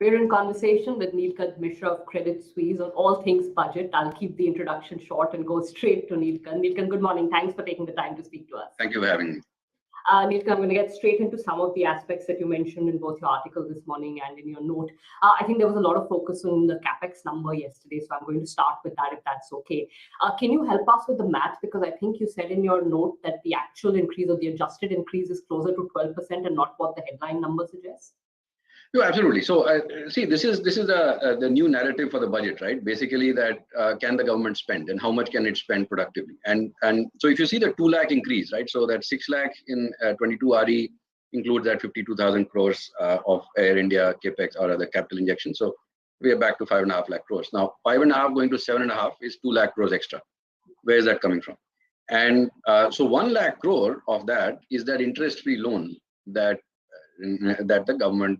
We're in conversation with Neelkanth Mishra of Credit Suisse on all things budget. I'll keep the introduction short and go straight to Neelkanth. Neelkanth, good morning. Thanks for taking the time to speak to us. Thank you for having me. Neelkanth, I'm going to get straight into some of the aspects that you mentioned in both your article this morning and in your note. I think there was a lot of focus on the CAPEX number yesterday, so I'm going to start with that if that's okay. Can you help us with the math? Because I think you said in your note that the actual increase or the adjusted increase is closer to 12% and not what the headline number suggests. No, absolutely. So, see, this is the new narrative for the budget, right? Basically, that can the government spend and how much can it spend productively? And so, if you see the 2 lakh increase, right? So that 6 lakh in 22 RE includes that 52,000 crores of Air India CAPEX or the capital injection. So we are back to 5.5 lakh crores. Now, 5.5 going to 7.5 is 2 lakh crores extra. Where is that coming from? And so 1 lakh crore of that is that interest-free loan that the government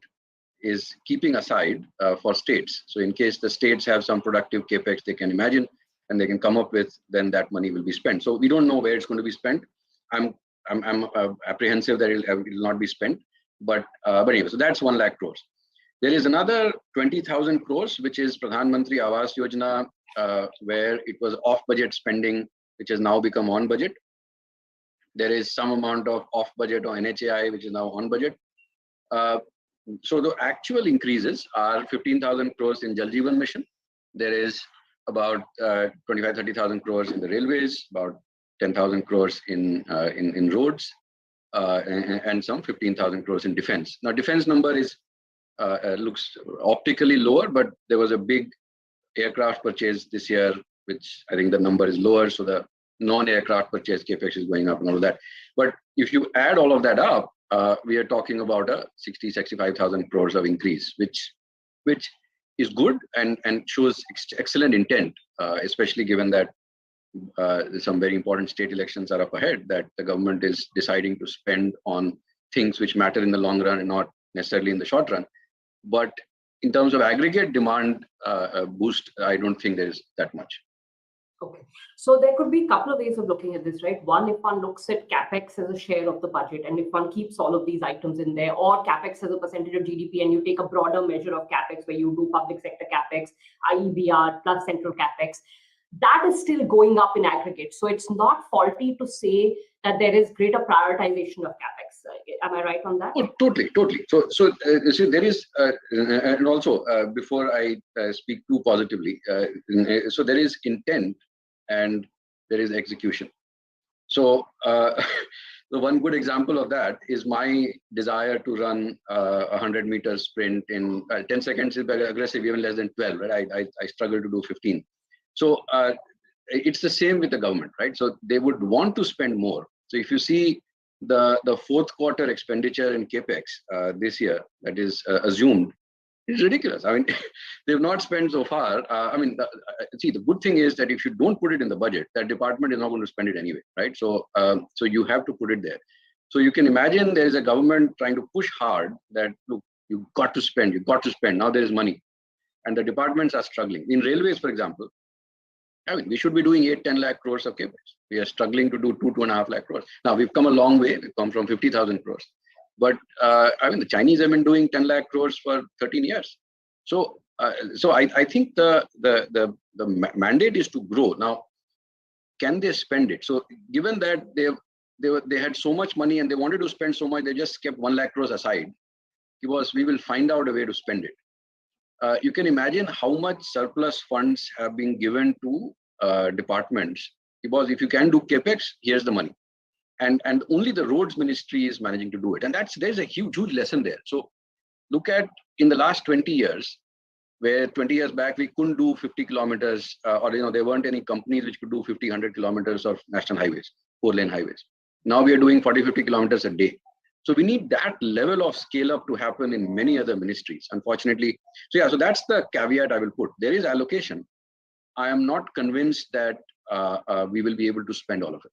is keeping aside for states. So in case the states have some productive CAPEX they can imagine and they can come up with, then that money will be spent. So we don't know where it's going to be spent. I'm apprehensive that it will not be spent, but anyway, so that's 1 lakh crores. There is another 20,000 crores, which is Pradhan Mantri Awas Yojana, where it was off budget spending, which has now become on budget. There is some amount of off budget or NHAI, which is now on budget. So the actual increases are 15,000 crores in Jal Jeevan Mission. There is about 25-30,000 crores in the railways, about 10,000 crores in roads, and some 15,000 crores in defense. Now, defense number is looks optically lower, but there was a big aircraft purchase this year, which I think the number is lower. So the non-aircraft purchase CAPEX is going up and all of that. But if you add all of that up, we are talking about a 65,000 crores of increase, which is good and shows excellent intent, especially given that some very important state elections are up ahead, that the government is deciding to spend on things which matter in the long run and not necessarily in the short run. But in terms of aggregate demand boost, I don't think there is that much. Okay, so there could be a couple of ways of looking at this, right? One, if one looks at CAPEX as a share of the budget, and if one keeps all of these items in there, or CAPEX as a percentage of GDP, and you take a broader measure of CAPEX where you do public sector CAPEX, IEBR plus central CAPEX, that is still going up in aggregate. So it's not faulty to say that there is greater prioritization of CAPEX. Am I right on that? Oh, totally. So see, there is, and also before I speak too positively, so there is intent and there is execution. So the one good example of that is my desire to run a 100-meter sprint in 10 seconds is very aggressive, even less than 12, right? I struggle to do 15. So it's the same with the government, right? So they would want to spend more. So if you see the fourth quarter expenditure in CAPEX this year, that is assumed, it's ridiculous. I mean, they've not spent so far. See, the good thing is that if you don't put it in the budget, that department is not going to spend it anyway, right? So, so you have to put it there. So you can imagine there is a government trying to push hard that, look, you've got to spend, Now there is money. And the departments are struggling. In railways, for example, I mean, we should be doing 8-10 lakh crores of CAPEX. We are struggling to do 2.5 lakh crores. Now, we've come a long way. We've come from 50,000 crores. But I mean, the Chinese have been doing 10 lakh crores for 13 years. So, I think the mandate is to grow. Now, can they spend it? So, given that they had so much money and they wanted to spend so much, they just kept 1 lakh crores aside. Because we will find out a way to spend it. You can imagine how much surplus funds have been given to departments, because if you can do CAPEX, here's the money. And only the roads ministry is managing to do it. And there's a huge lesson there. So look at in the last 20 years, where 20 years back, we couldn't do 50 kilometers or there weren't any companies which could do 50, 100 kilometers of national highways, 4-lane highways. Now we are doing 40, 50 kilometers a day. So we need that level of scale up to happen in many other ministries, unfortunately. So yeah, so that's the caveat I will put. There is allocation. I am not convinced that we will be able to spend all of it.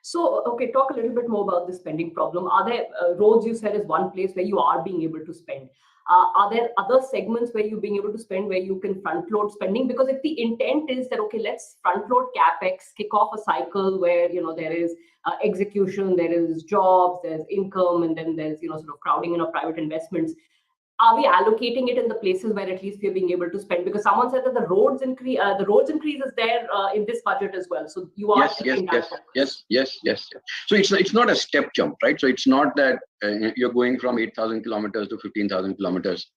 So, okay, talk a little bit more about the spending problem. Are there roads, you said, is one place where you are being able to spend. Are there other segments where you're being able to spend, where you can front load spending? Because if the intent is that, okay, let's front load CAPEX, kick off a cycle where, there is execution, there is jobs, there's income, and then there's, sort of crowding in of private investments. are we allocating it in the places where at least we're being able to spend? Because someone said that the roads increase is there in this budget as well. So you are yes. So it's not a step jump, right? So it's not that you're going from 8,000 kilometers to 15,000 kilometers.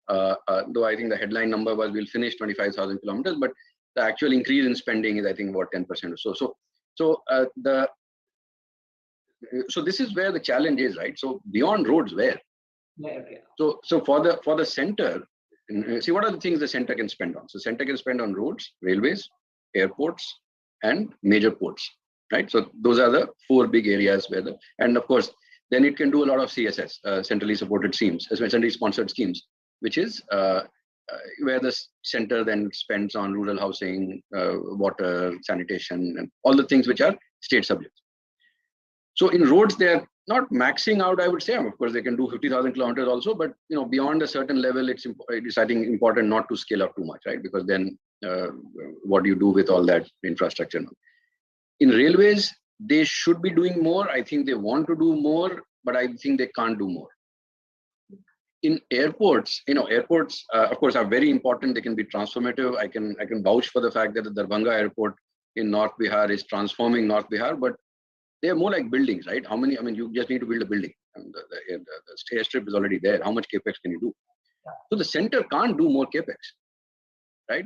Though I think the headline number was we'll finish 25,000 kilometers, but the actual increase in spending is I think about 10% or so. So this is where the challenge is, right? So beyond roads, where? Yeah. So for the center, see what are the things the center can spend on. So center can spend on roads, railways, airports, and major ports, right? So those are the 4 big areas where and of course then it can do a lot of CSS, centrally supported schemes, centrally sponsored schemes, which is where the center then spends on rural housing, water, sanitation, and all the things which are state subjects. So in roads, they are not maxing out, I would say. Of course, they can do 50,000 kilometers also, but beyond a certain level, it's I think important not to scale up too much, right? Because then what do you do with all that infrastructure now? In railways, they should be doing more. I think they want to do more, but I think they can't do more. In airports, airports, of course, are very important. They can be transformative. I can vouch for the fact that the Darbhanga airport in North Bihar is transforming North Bihar, but they are more like buildings, right? How many? I mean, you just need to build a building. And the airstrip is already there. How much capex can you do? So the center can't do more capex, right?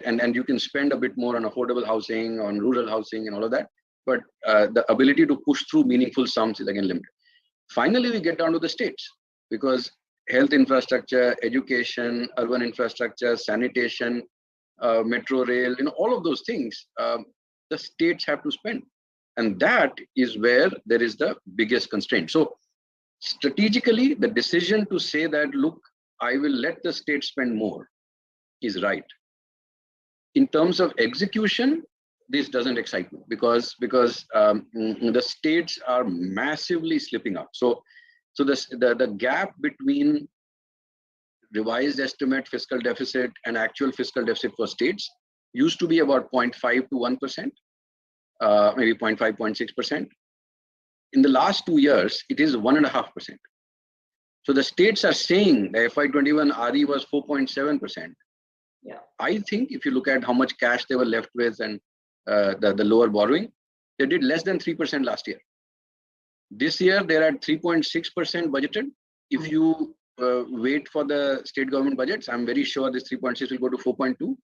And you can spend a bit more on affordable housing, on rural housing, and all of that. But the ability to push through meaningful sums is again limited. Finally, we get down to the states, because health infrastructure, education, urban infrastructure, sanitation, metro rail, all of those things, the states have to spend. And that is where there is the biggest constraint. So strategically, the decision to say that, look, I will let the state spend more is right. In terms of execution, this doesn't excite me because the states are massively slipping up. So the gap between revised estimate fiscal deficit and actual fiscal deficit for states used to be about 0.5 to 1%. Maybe 0.5, 0.6%. In the last 2 years, it is 1.5%. So the states are saying the FY21 RE was 4.7%. Yeah. I think if you look at how much cash they were left with and the lower borrowing, they did less than 3% last year. This year, they're at 3.6% budgeted. If you wait for the state government budgets, I'm very sure this 3.6 will go to 4.2.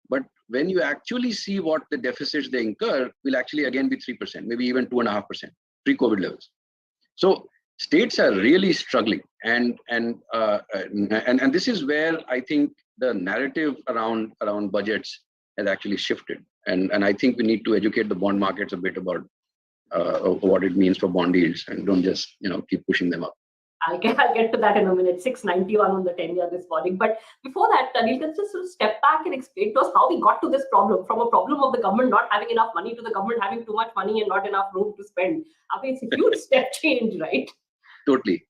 But when you actually see what the deficits they incur, will actually again be 3%, maybe even 2.5%, pre-COVID levels. So states are really struggling, and this is where I think the narrative around budgets has actually shifted, and I think we need to educate the bond markets a bit about what it means for bond yields, and don't just keep pushing them up. I'll get to that in a minute. 691 on the 10-year this morning. But before that, Neelkanth, just sort of step back and explain to us how we got to this problem, from a problem of the government not having enough money to the government having too much money and not enough room to spend. I mean, it's a huge step change, right? Totally.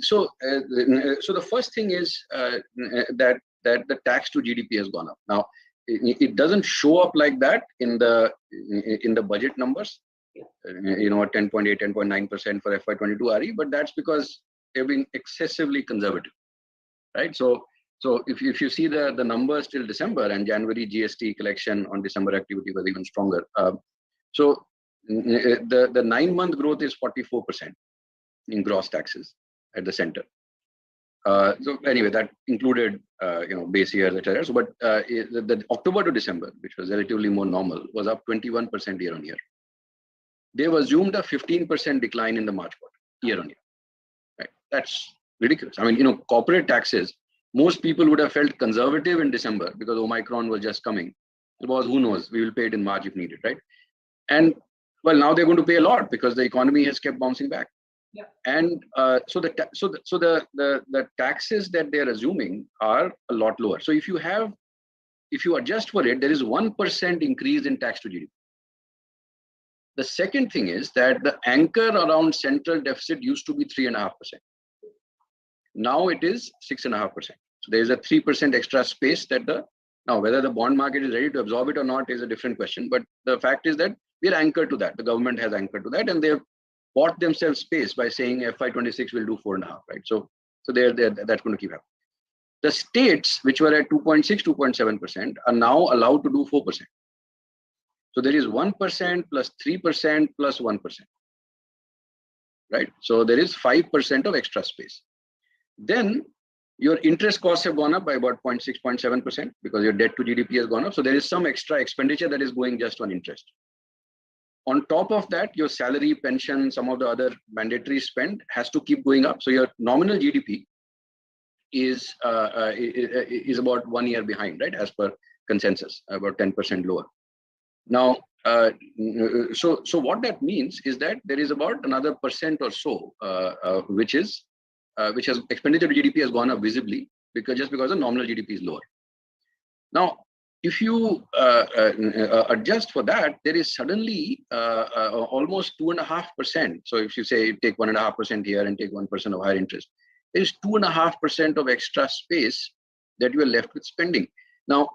So the first thing is that the tax to GDP has gone up. Now, it doesn't show up like that in the budget numbers. 10.8, 10.9% for FY22 RE, but that's because they've been excessively conservative, right? So if you see the numbers till December, and January GST collection on December activity was even stronger. So the 9-month growth is 44% in gross taxes at the center. So anyway, that included base years, etc. So, but the October to December, which was relatively more normal, was up 21% year on year. They've assumed a 15% decline in the March quarter, year on year. Right? That's ridiculous. I mean, corporate taxes, most people would have felt conservative in December because Omicron was just coming. It was, who knows, we will pay it in March if needed, right? And well, now they're going to pay a lot because the economy has kept bouncing back. Yeah. And so the taxes that they're assuming are a lot lower. So if you adjust for it, there is 1% increase in tax to GDP. The second thing is that the anchor around central deficit used to be 3.5%. Now it is 6.5%. So there is a 3% extra space now whether the bond market is ready to absorb it or not is a different question. But the fact is that we're anchored to that. The government has anchored to that, and they've bought themselves space by saying FY26 will do 4.5, right? So So that's going to keep happening. The states, which were at 2.6, 2.7%, are now allowed to do 4%. So there is 1% plus 3% plus 1%. Right? So there is 5% of extra space. Then your interest costs have gone up by about 0.6, 0.7% because your debt to GDP has gone up. So there is some extra expenditure that is going just on interest. On top of that, your salary, pension, some of the other mandatory spend has to keep going up. So your nominal GDP is about 1 year behind, right? As per consensus, about 10% lower. Now, so what that means is that there is about another % or so, which has expenditure to GDP has gone up visibly because the nominal GDP is lower. Now, if you adjust for that, there is suddenly almost 2.5%. So if you say take 1.5% here and take 1% of higher interest, there is 2.5% of extra space that you are left with spending. Now,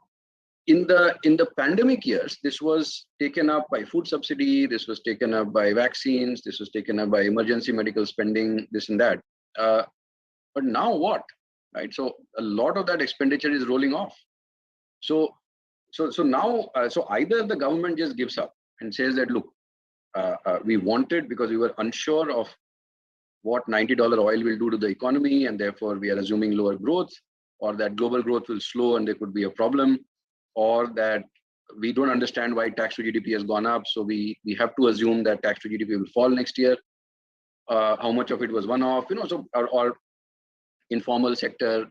in the pandemic years, this was taken up by food subsidy, this was taken up by vaccines, this was taken up by emergency medical spending, this and that. But now what, right? So a lot of that expenditure is rolling off. So now either the government just gives up and says that, look, we wanted because we were unsure of what $90 oil will do to the economy, and therefore we are assuming lower growth, or that global growth will slow and there could be a problem, or that we don't understand why tax to GDP has gone up, so we have to assume that tax to GDP will fall next year. How much of it was one-off, so or informal sector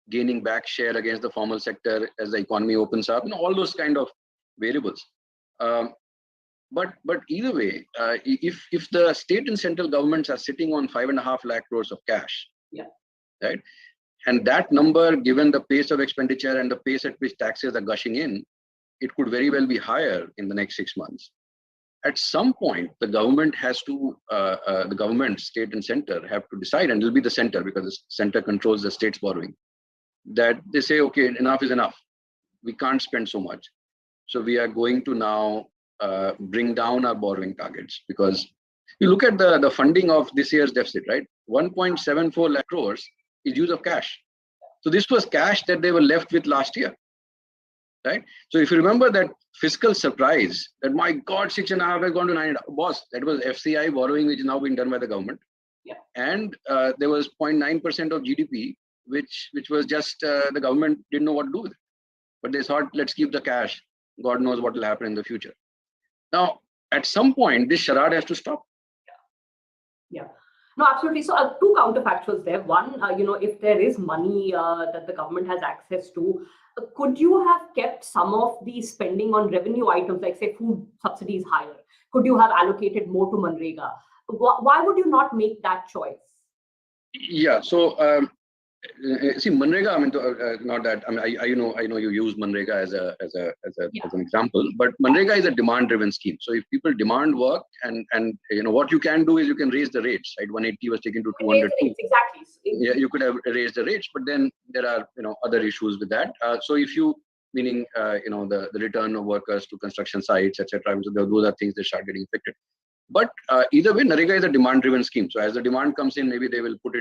gaining back share against the formal sector as the economy opens up, all those kind of variables. But either way, if the state and central governments are sitting on 5.5 lakh crores of cash, right, and that number, given the pace of expenditure and the pace at which taxes are gushing in, it could very well be higher in the next 6 months. At some point, the government has to, the government, state and center, have to decide, and it will be the center because the center controls the state's borrowing, that they say, okay, enough is enough. We can't spend so much. So we are going to now bring down our borrowing targets, because you look at the funding of this year's deficit, right? 1.74 lakh crores is use of cash. So this was cash that they were left with last year, right? So if you remember that fiscal surprise, that my God, 6.5 has gone to 9, boss, that was FCI borrowing, which is now being done by the government. Yeah. And there was 0.9% of GDP, which was just the government didn't know what to do with it. But they thought, let's keep the cash. God knows what will happen in the future. Now, at some point, this charade has to stop. Yeah. No, absolutely. So two counterfactuals there. One, if there is money that the government has access to, could you have kept some of the spending on revenue items, like say food subsidies higher? Could you have allocated more to Manrega? Why would you not make that choice? Yeah. So see, Manrega. I mean, not that. I mean, I know you use Manrega as an example, but Manrega is a demand-driven scheme. So if people demand work, and what you can do is you can raise the rates. Right, 180 was taken to 200. Exactly. Yeah, you could have raised the rates, but then there are other issues with that. So if you, meaning the return of workers to construction sites, etc. So those are things that start getting affected. But either way, Narega is a demand-driven scheme. So as the demand comes in, maybe they will put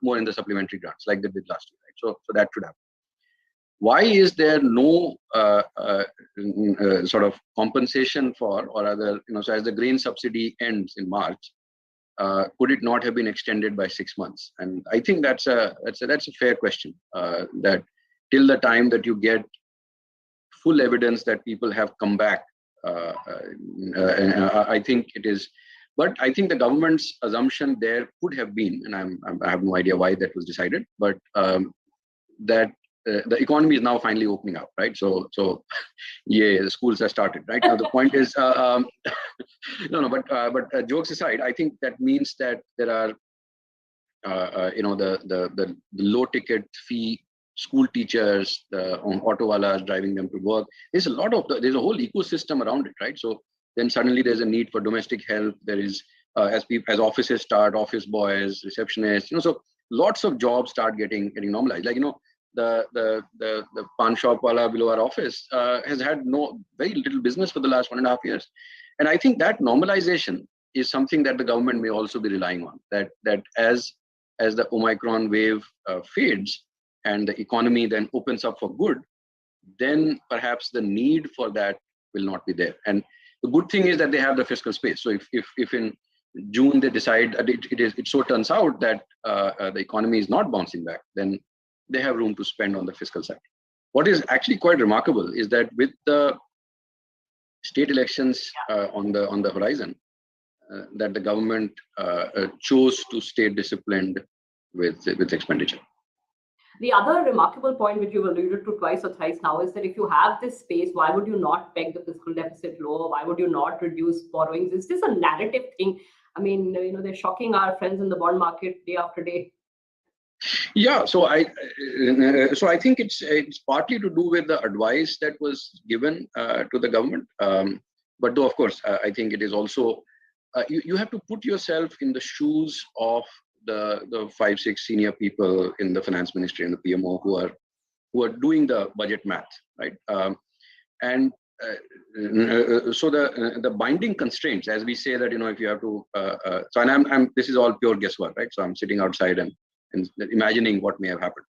more in the supplementary grants, like they did last year. Right? So that should happen. Why is there no sort of compensation for, or other, so as the grain subsidy ends in March, could it not have been extended by 6 months? And I think that's a fair question. That till the time that you get full evidence that people have come back. I think it is, but I think the government's assumption there could have been, and I have no idea why that was decided, but that the economy is now finally opening up, right? So yeah, the schools have started, right? Now the point is, but jokes aside, I think that means that there are, the low ticket fee school teachers, the auto walas driving them to work. There's a there's a whole ecosystem around it, right? So then suddenly there's a need for domestic help. There is, as offices start, office boys, receptionists, so lots of jobs start getting normalized. Like, the pan shop wala below our office has had very little business for the last 1.5 years. And I think that normalization is something that the government may also be relying on, that as as the Omicron wave fades and the economy then opens up for good, then perhaps the need for that will not be there. And the good thing is that they have the fiscal space. So if in June they decide it so turns out that the economy is not bouncing back, then they have room to spend on the fiscal side. What is actually quite remarkable is that with the state elections on the horizon, that the government chose to stay disciplined with expenditure. The other remarkable point which you've alluded to twice or thrice now is that if you have this space, why would you not peg the fiscal deficit lower? Why would you not reduce borrowings? Is this a narrative thing? I mean, they're shocking our friends in the bond market day after day. Yeah, so I think it's partly to do with the advice that was given to the government. But though, of course, I think it is also you have to put yourself in the shoes of the 5-6 senior people in the finance ministry and the PMO who are doing the budget math, right? So the binding constraints, as we say that if you have to, so and this is all pure guesswork, right? So I'm sitting outside and imagining what may have happened.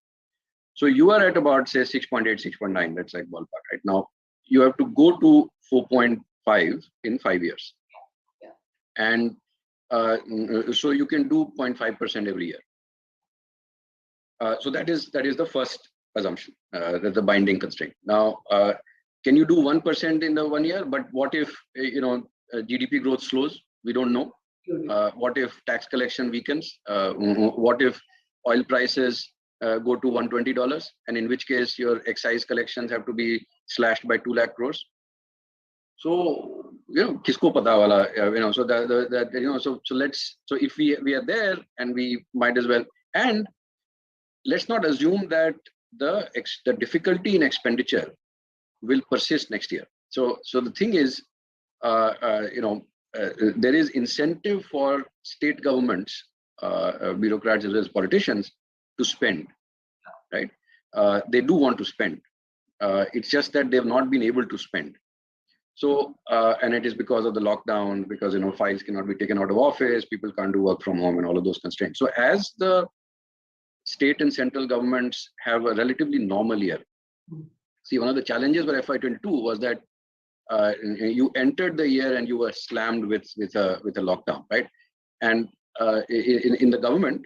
So you are at about say 6.8, 6.9. That's like ballpark, right? Now you have to go to 4.5 in 5 years, and so you can do 0.5% every year. So that is the first assumption, that the binding constraint. Now, can you do 1% in the 1 year? But what if GDP growth slows? We don't know. What if tax collection weakens? What if oil prices go to $120, and in which case your excise collections have to be slashed by 2 lakh crores? So kisko pata wala, so if we are there, and we might as well, and let's not assume that the difficulty in expenditure will persist next year. So the thing is, there is incentive for state governments, bureaucrats as well as politicians, to spend, right? They do want to spend. It's just that they've not been able to spend. So, and it is because of the lockdown, because files cannot be taken out of office, people can't do work from home, and all of those constraints. So, as the state and central governments have a relatively normal year. See, one of the challenges for FY22 was that you entered the year and you were slammed with a lockdown, right? And in the government,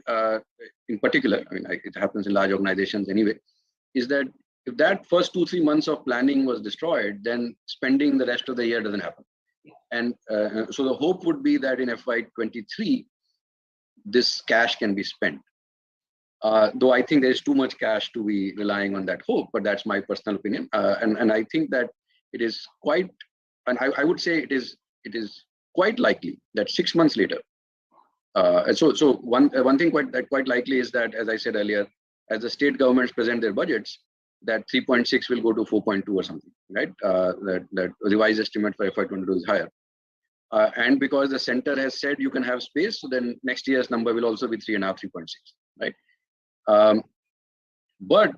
in particular, I mean, it happens in large organizations anyway, is that if that first 2-3 months of planning was destroyed, then spending the rest of the year doesn't happen. And so the hope would be that in FY23, this cash can be spent. Though I think there's too much cash to be relying on that hope, but that's my personal opinion. And I think that it is quite, and I would say it is quite likely that 6 months later. So one thing quite likely is that, as I said earlier, as the state governments present their budgets, that 3.6 will go to 4.2 or something, right? That revised estimate for FY22 is higher. And because the center has said you can have space, so then next year's number will also be 3.5, 3.6, right? But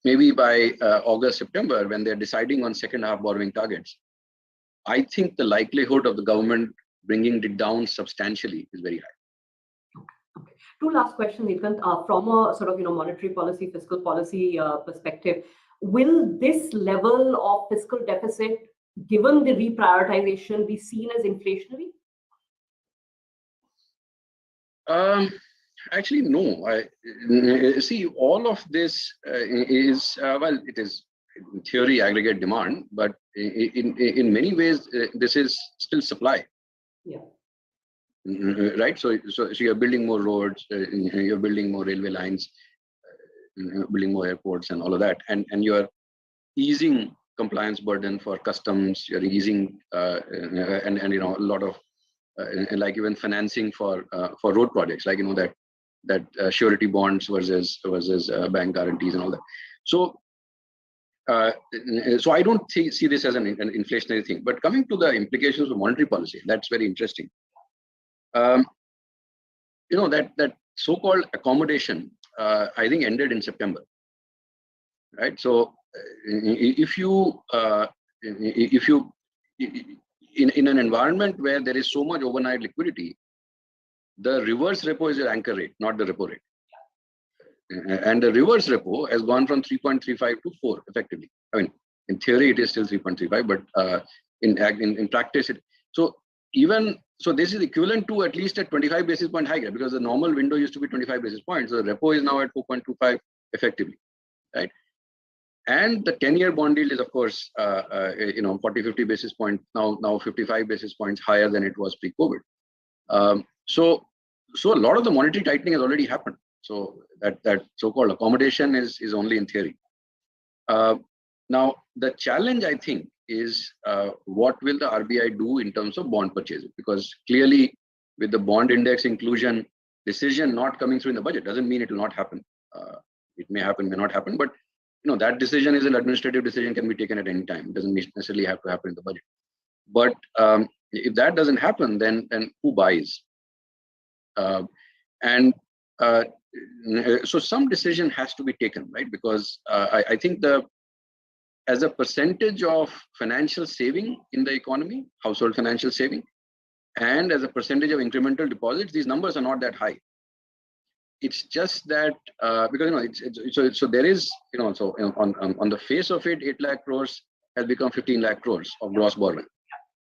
maybe by August, September, when they're deciding on second half borrowing targets, I think the likelihood of the government bringing it down substantially is very high. Okay. Two last questions, Neelkanth. From a sort of monetary policy, fiscal policy perspective, will this level of fiscal deficit, given the reprioritization, be seen as inflationary? Actually, no. I see all of this is well, it is in theory aggregate demand, but in many ways this is still supply. Yeah. Right. So you're building more roads, you're building more railway lines, building more airports, and all of that, and you're easing compliance burden for customs. You're easing and a lot of like even financing for road projects, like that surety bonds versus bank guarantees and all that. So I don't see this as an inflationary thing. But coming to the implications of monetary policy, that's very interesting. That so-called accommodation, I think ended in September, right? So if you in an environment where there is so much overnight liquidity, the reverse repo is your anchor rate, not the repo rate. And the reverse repo has gone from 3.35 to 4 effectively. I mean, in theory, it is still 3.35, but in practice, so this is equivalent to at least a 25 basis point hike, because the normal window used to be 25 basis points. So the repo is now at 4.25 effectively, right? And the 10-year bond yield is, of course, 40, 50 basis points, now 55 basis points higher than it was pre-COVID. So a lot of the monetary tightening has already happened. So that so-called accommodation is only in theory. Now, the challenge, I think, is what will the RBI do in terms of bond purchases? Because clearly, with the bond index inclusion decision not coming through in the budget, doesn't mean it will not happen. It may happen, may not happen, but that decision is an administrative decision, can be taken at any time. It doesn't necessarily have to happen in the budget. But if that doesn't happen, then who buys? So some decision has to be taken, right? Because I think as a percentage of financial saving in the economy, household financial saving, and as a percentage of incremental deposits, these numbers are not that high. It's just that because so there is on the face of it, 8 lakh crores has become 15 lakh crores of gross borrowing,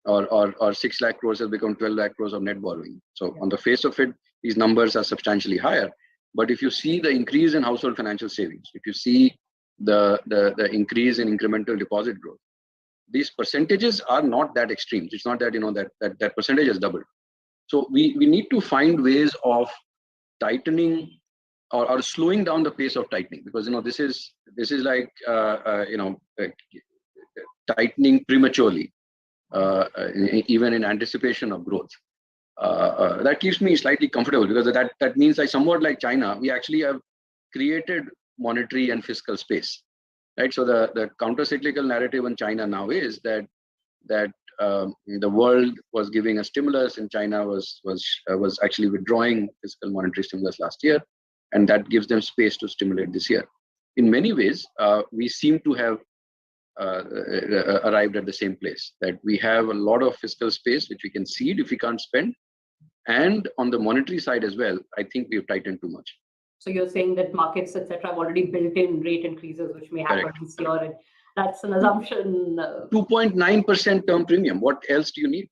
or 6 lakh crores has become 12 lakh crores of net borrowing. So on the face of it, these numbers are substantially higher. But if you see the increase in household financial savings, if you see the increase in incremental deposit growth, these percentages are not that extreme. It's not that that percentage has doubled. So we need to find ways of tightening or slowing down the pace of tightening, because this is like tightening prematurely, even in anticipation of growth. That keeps me slightly comfortable, because that means, like, somewhat like China, we actually have created monetary and fiscal space, right? So the counter-cyclical narrative in China now is that the world was giving a stimulus, and China was actually withdrawing fiscal monetary stimulus last year, and that gives them space to stimulate this year. In many ways, we seem to have arrived at the same place, that we have a lot of fiscal space which we can seed if we can't spend, and on the monetary side as well, I think we've tightened too much. So you're saying that markets, etc., have already built in rate increases, which may happen this year, and that's an assumption. 2.9% term premium. What else do you need?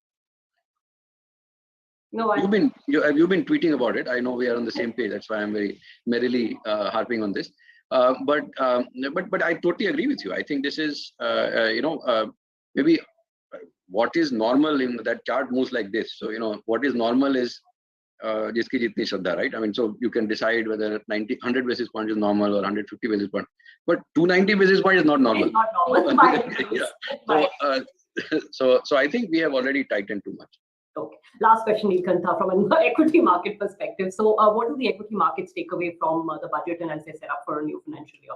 No, you've been tweeting about it. I know we are on the same page. That's why I'm very merrily harping on this. But I totally agree with you. I think this is maybe what is normal in that chart moves like this. So what is normal is jiski jitni shraddha, right? I mean, so you can decide whether 100 basis points is normal or 150 basis points, but 290 basis points is not normal. It's not normal. Yeah. So I think we have already tightened too much. Okay. Last question, Neelkanth, from an equity market perspective. So what do the equity markets take away from the budget and as they set up for a new financial year?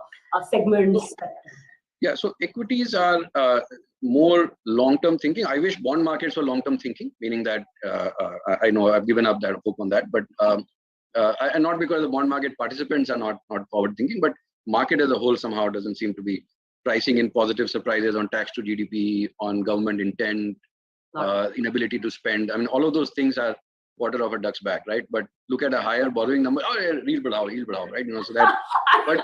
Segments. Yeah, so equities are more long-term thinking. I wish bond markets were long-term thinking, meaning that I know I've given up that hope on that, but and not because the bond market participants are not forward thinking, but market as a whole somehow doesn't seem to be pricing in positive surprises on tax to GDP, on government intent, inability to spend. I mean, all of those things are water off a duck's back, right? But look at a higher borrowing number. Oh, yeah, yield badhao, right? So that. But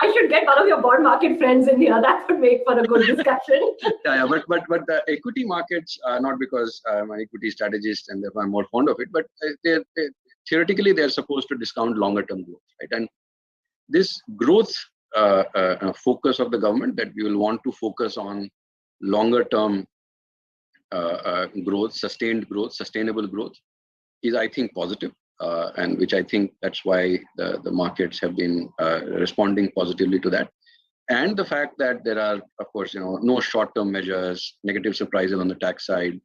I should get one of your bond market friends in here. That would make for a good discussion. Yeah, but the equity markets, not because I'm an equity strategist and therefore I'm more fond of it, but theoretically they're supposed to discount longer term growth, right? And this growth focus of the government, that we will want to focus on longer term growth, sustainable growth, is, I think, positive, and which I think that's why the markets have been responding positively to that. And the fact that there are, of course, no short-term measures, negative surprises on the tax side,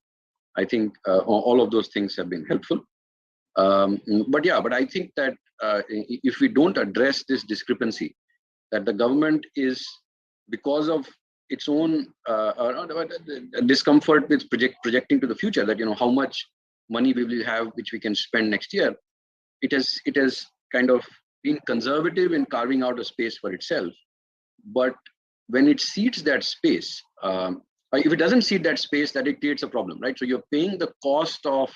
I think all of those things have been helpful. But I think that if we don't address this discrepancy, that the government is, because of its own discomfort with projecting to the future, that how much money we will have which we can spend next year, it has kind of been conservative in carving out a space for itself. But when it seeds that space, if it doesn't seed that space, that it creates a problem, right? So you're paying the cost of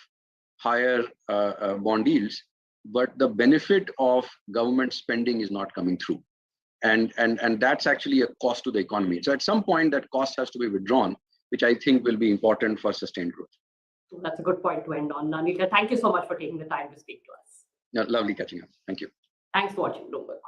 higher bond yields, but the benefit of government spending is not coming through. And that's actually a cost to the economy. So at some point that cost has to be withdrawn, which I think will be important for sustained growth. That's a good point to end on. Neelkanth, thank you so much for taking the time to speak to us. Yeah, lovely catching up. Thank you. Thanks for watching Bloomberg.